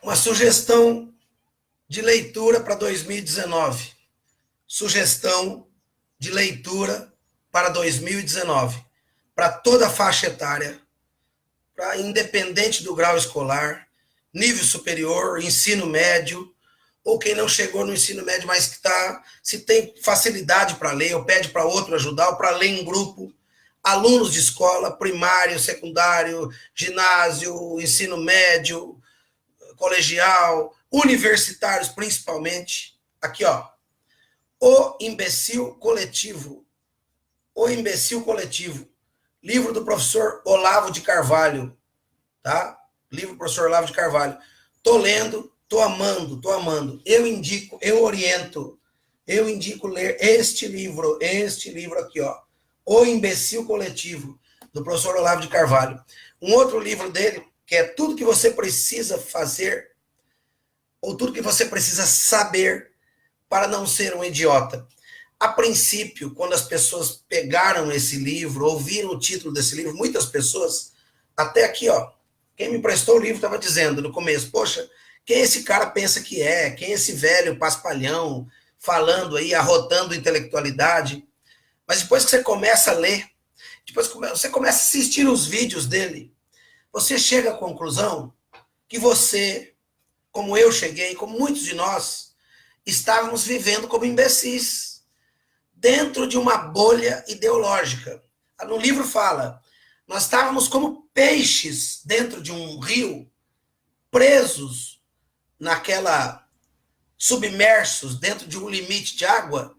Uma sugestão de leitura para 2019. Sugestão de leitura para 2019. Para toda a faixa etária, para independente do grau escolar, nível superior, ensino médio, ou quem não chegou no ensino médio, mas que se tem facilidade para ler, ou pede para outro ajudar, ou para ler em grupo. Alunos de escola, primário, secundário, ginásio, ensino médio, colegial, universitários principalmente. Aqui, ó. O Imbecil Coletivo. O Imbecil Coletivo. Livro do professor Olavo de Carvalho. Tá? Livro do professor Olavo de Carvalho. Tô lendo, tô amando. Eu indico, eu oriento. Eu indico ler este livro aqui, ó. O Imbecil Coletivo, do professor Olavo de Carvalho. Um outro livro dele, que é Tudo que você precisa fazer, ou tudo que você precisa saber para não ser um idiota. A princípio, quando as pessoas pegaram esse livro, ouviram o título desse livro, muitas pessoas, até aqui, ó, quem me emprestou o livro estava dizendo no começo, poxa, quem esse cara pensa que é? Quem é esse velho paspalhão falando aí, arrotando intelectualidade? Mas depois que você começa a ler, depois que você começa a assistir os vídeos dele, você chega à conclusão que você, como eu cheguei, como muitos de nós, estávamos vivendo como imbecis, dentro de uma bolha ideológica. No livro fala, nós estávamos como peixes dentro de um rio, presos submersos dentro de um limite de água,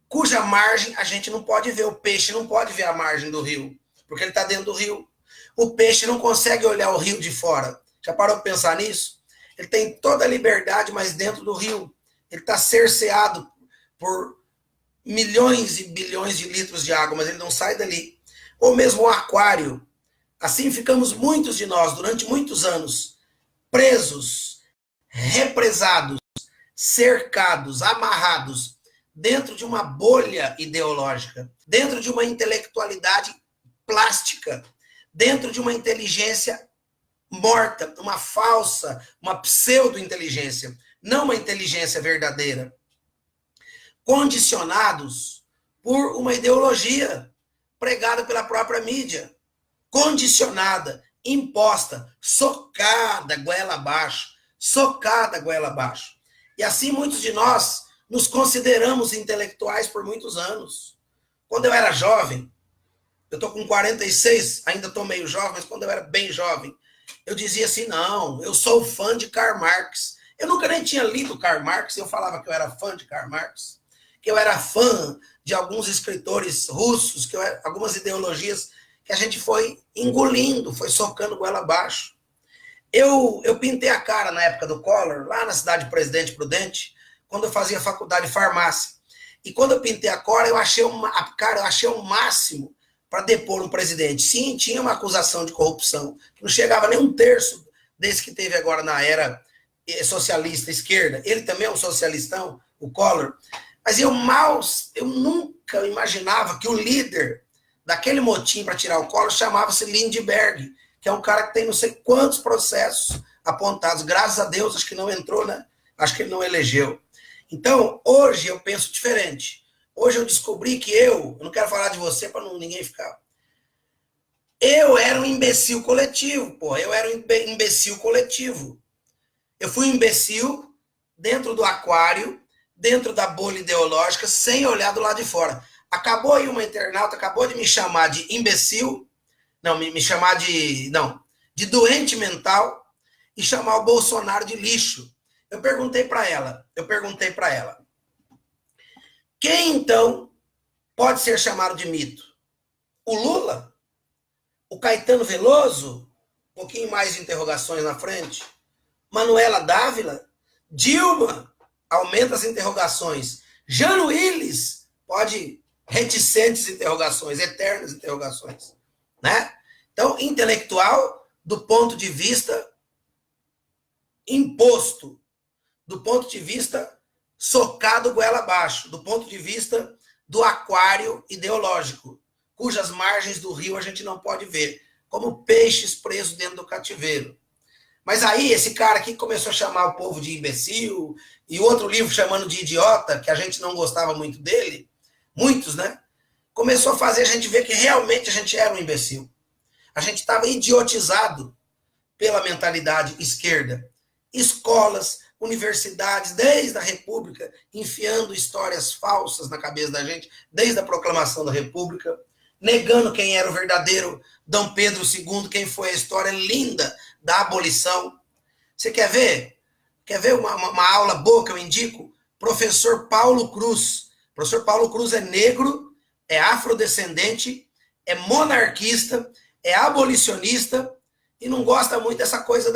cuja margem a gente não pode ver. O peixe não pode ver a margem do rio, porque ele está dentro do rio. O peixe não consegue olhar o rio de fora. Já parou para pensar nisso? Ele tem toda a liberdade, mas dentro do rio. Ele está cerceado por milhões e bilhões de litros de água, mas ele não sai dali. Ou mesmo o aquário. Assim ficamos muitos de nós, durante muitos anos, presos, represados, cercados, amarrados, dentro de uma bolha ideológica, dentro de uma intelectualidade plástica, dentro de uma inteligência morta, uma falsa, uma pseudo-inteligência, não uma inteligência verdadeira, condicionados por uma ideologia pregada pela própria mídia, condicionada, imposta, socada goela abaixo, E assim muitos de nós nos consideramos intelectuais por muitos anos. Quando eu era jovem, eu estou com 46, ainda estou meio jovem, mas quando eu era bem jovem, eu dizia assim, não, eu sou fã de Karl Marx. Eu nunca nem tinha lido Karl Marx, eu falava que eu era fã de Karl Marx, que eu era fã de alguns escritores russos, algumas ideologias que a gente foi engolindo, foi socando goela abaixo. Eu pintei a cara na época do Collor, lá na cidade de Presidente Prudente, quando eu fazia faculdade de farmácia. E quando eu pintei a cara, eu achei o máximo para depor um presidente. Sim, tinha uma acusação de corrupção, que não chegava nem um terço desse que teve agora na era socialista esquerda. Ele também é um socialistão, o Collor. Mas eu nunca imaginava que o líder daquele motim para tirar o Collor chamava-se Lindbergh, que é um cara que tem não sei quantos processos apontados. Graças a Deus, acho que não entrou, né? Acho que ele não elegeu. Então, hoje eu penso diferente. Hoje eu descobri que eu não quero falar de você para ninguém ficar. Eu era um imbecil coletivo, pô. Eu era um imbecil coletivo. Eu fui um imbecil dentro do aquário, dentro da bolha ideológica, sem olhar do lado de fora. Acabou aí uma internauta, acabou de me chamar de imbecil, não, me chamar de doente mental e chamar o Bolsonaro de lixo. Eu perguntei para ela, quem então pode ser chamado de mito? O Lula? O Caetano Veloso? Um pouquinho mais de interrogações na frente. Manuela Dávila? Dilma? Aumenta as interrogações. Jano Willis? Pode reticentes interrogações, eternas interrogações. Né? Então, intelectual do ponto de vista imposto, do ponto de vista socado goela abaixo, do ponto de vista do aquário ideológico, cujas margens do rio a gente não pode ver, como peixes presos dentro do cativeiro. Mas aí esse cara aqui começou a chamar o povo de imbecil, e outro livro chamando de idiota, que a gente não gostava muito dele, muitos, né? Começou a fazer a gente ver que realmente a gente era um imbecil. A gente estava idiotizado pela mentalidade esquerda. Escolas, universidades, desde a República, enfiando histórias falsas na cabeça da gente, desde a proclamação da República, negando quem era o verdadeiro Dom Pedro II, quem foi a história linda da abolição. Você quer ver? Quer ver uma aula boa que eu indico? Professor Paulo Cruz. Professor Paulo Cruz é negro, é afrodescendente, é monarquista, é abolicionista e não gosta muito dessa coisa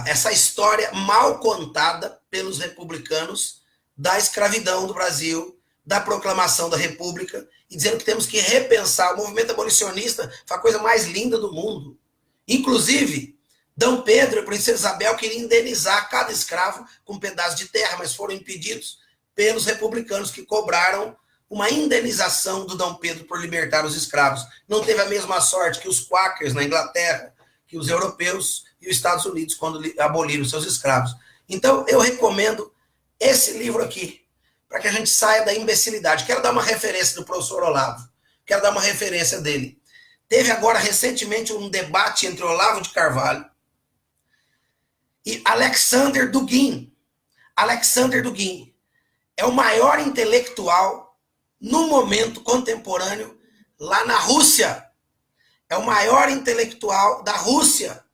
essa história mal contada pelos republicanos da escravidão do Brasil, da proclamação da República, e dizendo que temos que repensar. O movimento abolicionista foi a coisa mais linda do mundo. Inclusive, Dom Pedro e a Princesa Isabel queriam indenizar cada escravo com um pedaço de terra, mas foram impedidos pelos republicanos, que cobraram uma indenização do Dom Pedro por libertar os escravos. Não teve a mesma sorte que os quakers na Inglaterra, que os europeus e os Estados Unidos, quando aboliram seus escravos. Então, eu recomendo esse livro aqui, para que a gente saia da imbecilidade. Quero dar uma referência do professor Olavo, quero dar uma referência dele. Teve agora, recentemente, um debate entre Olavo de Carvalho e Alexander Dugin. Alexander Dugin é o maior intelectual no momento contemporâneo lá na Rússia. É o maior intelectual da Rússia,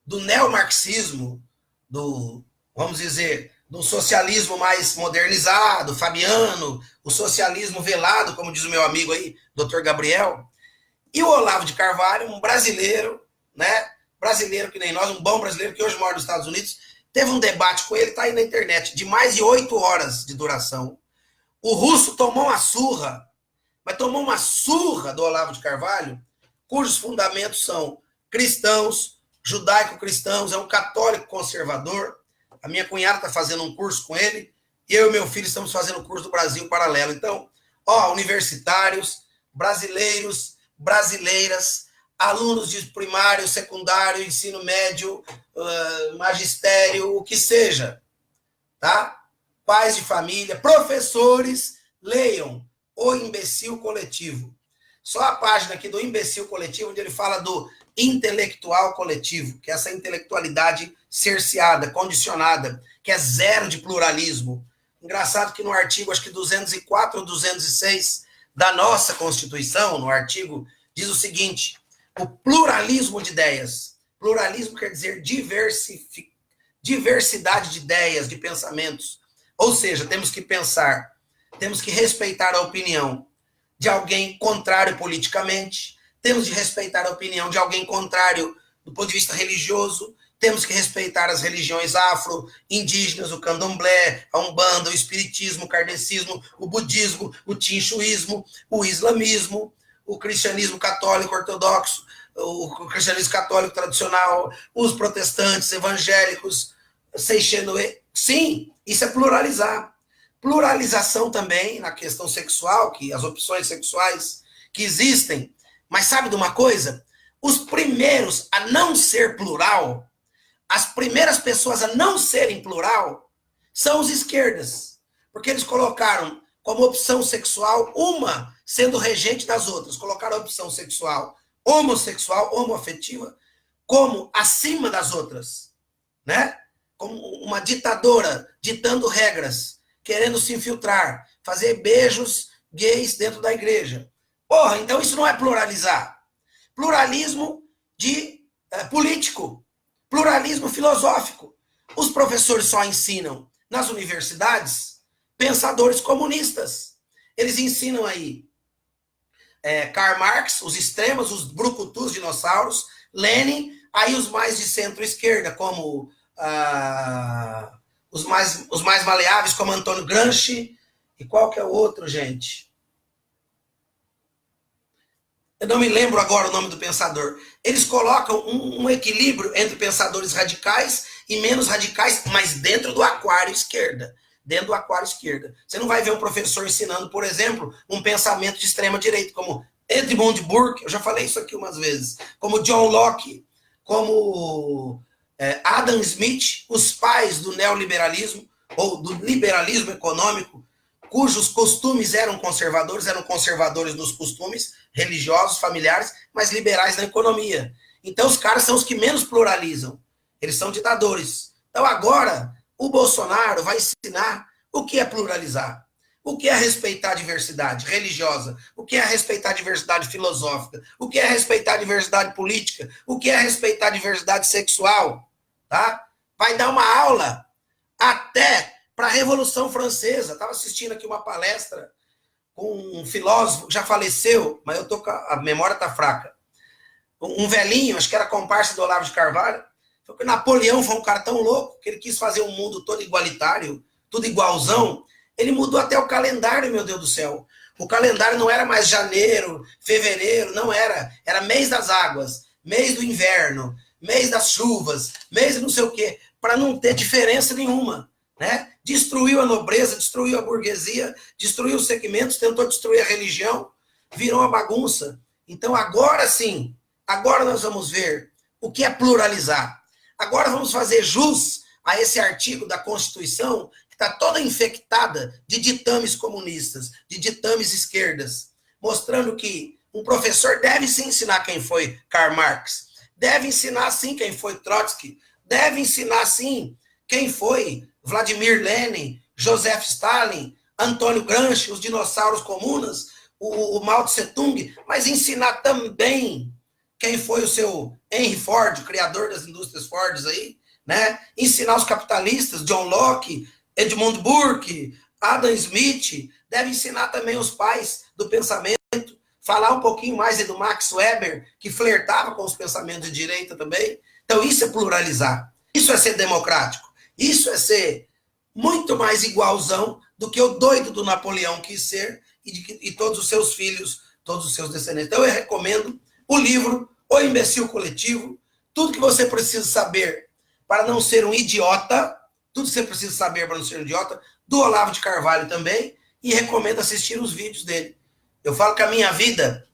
do neomarxismo, do, vamos dizer, do socialismo mais modernizado, fabiano, o socialismo velado, como diz o meu amigo aí, Dr. Gabriel. E o Olavo de Carvalho, um brasileiro, né? Brasileiro que nem nós, um bom brasileiro que hoje mora nos Estados Unidos, teve um debate com ele, tá aí na internet, de mais de 8 horas de duração. O russo tomou uma surra, mas tomou uma surra do Olavo de Carvalho, cujos fundamentos são cristãos, judaico-cristãos, é um católico conservador. A minha cunhada está fazendo um curso com ele, e eu e meu filho estamos fazendo o curso do Brasil Paralelo. Então, universitários, brasileiros, brasileiras, alunos de primário, secundário, ensino médio, magistério, o que seja, tá? Pais de família, professores, leiam O Imbecil Coletivo. Só a página aqui do Imbecil Coletivo, onde ele fala do intelectual coletivo, que é essa intelectualidade cerceada, condicionada, que é zero de pluralismo. Engraçado que no artigo, acho que 204 ou 206 da nossa Constituição, no artigo, diz o seguinte: o pluralismo de ideias. Pluralismo quer dizer diversidade de ideias, de pensamentos. Ou seja, temos que pensar, temos que respeitar a opinião de alguém contrário politicamente, temos de respeitar a opinião de alguém contrário do ponto de vista religioso, temos que respeitar as religiões afro-indígenas, o candomblé, a umbanda, o espiritismo, o kardecismo, o budismo, o tinchuísmo, o islamismo, o cristianismo católico ortodoxo, o cristianismo católico tradicional, os protestantes, evangélicos, seixenoe. Sim, isso é pluralizar. Pluralização também na questão sexual, que as opções sexuais que existem. Mas sabe de uma coisa? Os primeiros a não ser plural, as primeiras pessoas a não serem plural, são os esquerdas. Porque eles colocaram como opção sexual uma sendo regente das outras. Colocaram a opção sexual homossexual, homoafetiva, como acima das outras. Né? Como uma ditadora ditando regras, querendo se infiltrar, fazer beijos gays dentro da igreja. Porra, então isso não é pluralizar. Pluralismo político, pluralismo filosófico. Os professores só ensinam nas universidades pensadores comunistas. Eles ensinam aí Karl Marx, os extremos, os brucutus dinossauros, Lenin, aí os mais de centro-esquerda, como os mais maleáveis, como Antônio Gramsci, e qual que é o outro, gente? Eu não me lembro agora o nome do pensador. Eles colocam um equilíbrio entre pensadores radicais e menos radicais, mas dentro do aquário esquerda. Dentro do aquário esquerda. Você não vai ver um professor ensinando, por exemplo, um pensamento de extrema direita, como Edmund Burke, eu já falei isso aqui umas vezes, como John Locke, como Adam Smith, os pais do neoliberalismo, ou do liberalismo econômico, cujos costumes eram conservadores nos costumes religiosos, familiares, mas liberais na economia. Então, os caras são os que menos pluralizam. Eles são ditadores. Então, agora, o Bolsonaro vai ensinar o que é pluralizar, o que é respeitar a diversidade religiosa, o que é respeitar a diversidade filosófica, o que é respeitar a diversidade política, o que é respeitar a diversidade sexual, tá? Vai dar uma aula até para a Revolução Francesa. Estava assistindo aqui uma palestra com um filósofo que já faleceu, mas a memória está fraca. Um velhinho, acho que era comparsa do Olavo de Carvalho, falou que Napoleão foi um cara tão louco que ele quis fazer um mundo todo igualitário, tudo igualzão. Ele mudou até o calendário, meu Deus do céu. O calendário não era mais janeiro, fevereiro, não era. Era mês das águas, mês do inverno, mês das chuvas, mês de não sei o quê, para não ter diferença nenhuma, né? Destruiu a nobreza, destruiu a burguesia, destruiu os segmentos, tentou destruir a religião, virou uma bagunça. Então, agora sim, agora nós vamos ver o que é pluralizar. Agora vamos fazer jus a esse artigo da Constituição que está toda infectada de ditames comunistas, de ditames esquerdas, mostrando que um professor deve sim ensinar quem foi Karl Marx, deve ensinar sim quem foi Trotsky, deve ensinar sim quem foi Vladimir Lenin, Joseph Stalin, Antônio Gramsci, os dinossauros comunas, o Mao Tse Tung, mas ensinar também quem foi o seu Henry Ford, o criador das indústrias Fords aí, né? Ensinar os capitalistas, John Locke, Edmund Burke, Adam Smith, deve ensinar também os pais do pensamento, falar um pouquinho mais do Max Weber, que flertava com os pensamentos de direita também. Então, isso é pluralizar. Isso é ser democrático. Isso é ser muito mais igualzão do que o doido do Napoleão quis ser e todos os seus filhos, todos os seus descendentes. Então, eu recomendo o livro O Imbecil Coletivo, tudo que você precisa saber para não ser um idiota, tudo que você precisa saber para não ser um idiota, do Olavo de Carvalho também, e recomendo assistir os vídeos dele. Eu falo que a minha vida,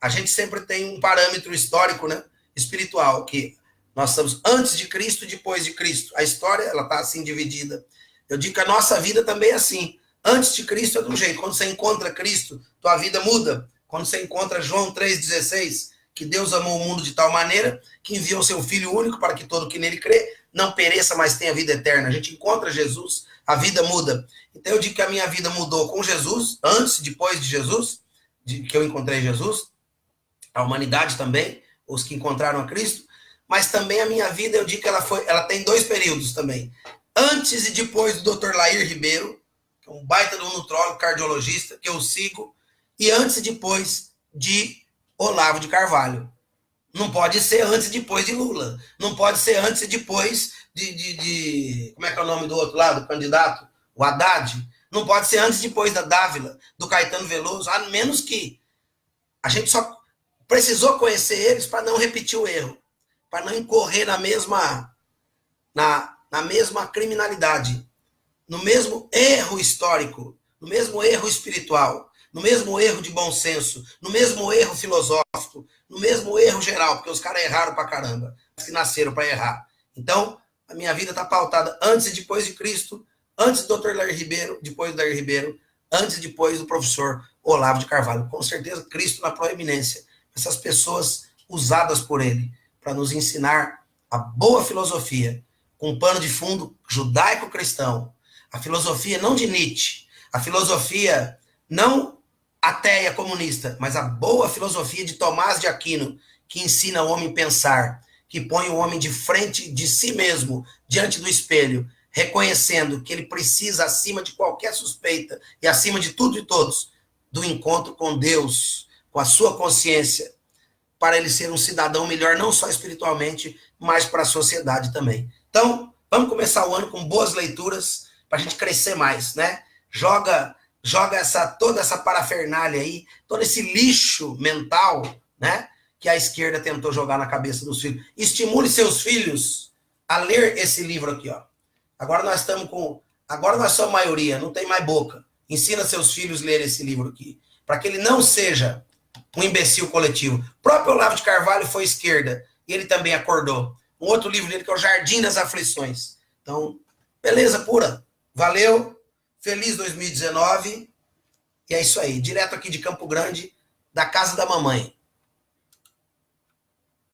a gente sempre tem um parâmetro histórico, né, espiritual, que nós estamos antes de Cristo e depois de Cristo. A história, ela está assim dividida. Eu digo que a nossa vida também é assim. Antes de Cristo é de um jeito. Quando você encontra Cristo, tua vida muda. Quando você encontra João 3,16, que Deus amou o mundo de tal maneira que enviou seu Filho único para que todo que nele crê não pereça, mas tenha vida eterna. A gente encontra Jesus, a vida muda. Então eu digo que a minha vida mudou com Jesus, antes e depois de Jesus, que eu encontrei Jesus, a humanidade também, os que encontraram a Cristo, mas também a minha vida, eu digo que ela tem dois períodos também. Antes e depois do Dr. Lair Ribeiro, que é um baita de um nutrólogo, cardiologista, que eu sigo, e antes e depois de Olavo de Carvalho. Não pode ser antes e depois de Lula. Não pode ser antes e depois como é que é o nome do outro lado, do candidato? O Haddad. Não pode ser antes e depois da Dávila, do Caetano Veloso, a menos que a gente só precisou conhecer eles para não repetir o erro, para não incorrer na mesma criminalidade, no mesmo erro histórico, no mesmo erro espiritual, no mesmo erro de bom senso, no mesmo erro filosófico, no mesmo erro geral, porque os caras erraram pra caramba, que nasceram para errar. Então, a minha vida está pautada antes e depois de Cristo, antes do Dr. Lair Ribeiro, depois do Lair Ribeiro, antes e depois do professor Olavo de Carvalho. Com certeza, Cristo na proeminência. Essas pessoas usadas por ele para nos ensinar a boa filosofia, com um pano de fundo judaico-cristão. A filosofia não de Nietzsche, a filosofia não ateia comunista, mas a boa filosofia de Tomás de Aquino, que ensina o homem a pensar, que põe o homem de frente de si mesmo, diante do espelho, reconhecendo que ele precisa, acima de qualquer suspeita e acima de tudo e todos, do encontro com Deus, com a sua consciência, para ele ser um cidadão melhor, não só espiritualmente, mas para a sociedade também. Então, vamos começar o ano com boas leituras, para a gente crescer mais, né? Joga toda essa parafernália aí, todo esse lixo mental, né, que a esquerda tentou jogar na cabeça dos filhos. Estimule seus filhos a ler esse livro aqui, ó. Agora nós somos maioria, não tem mais boca. Ensina seus filhos a ler esse livro aqui, para que ele não seja um imbecil coletivo. O próprio Olavo de Carvalho foi esquerda, e ele também acordou. Um outro livro dele que é o Jardim das Aflições. Então, beleza pura. Valeu. Feliz 2019. E é isso aí. Direto aqui de Campo Grande, da casa da mamãe.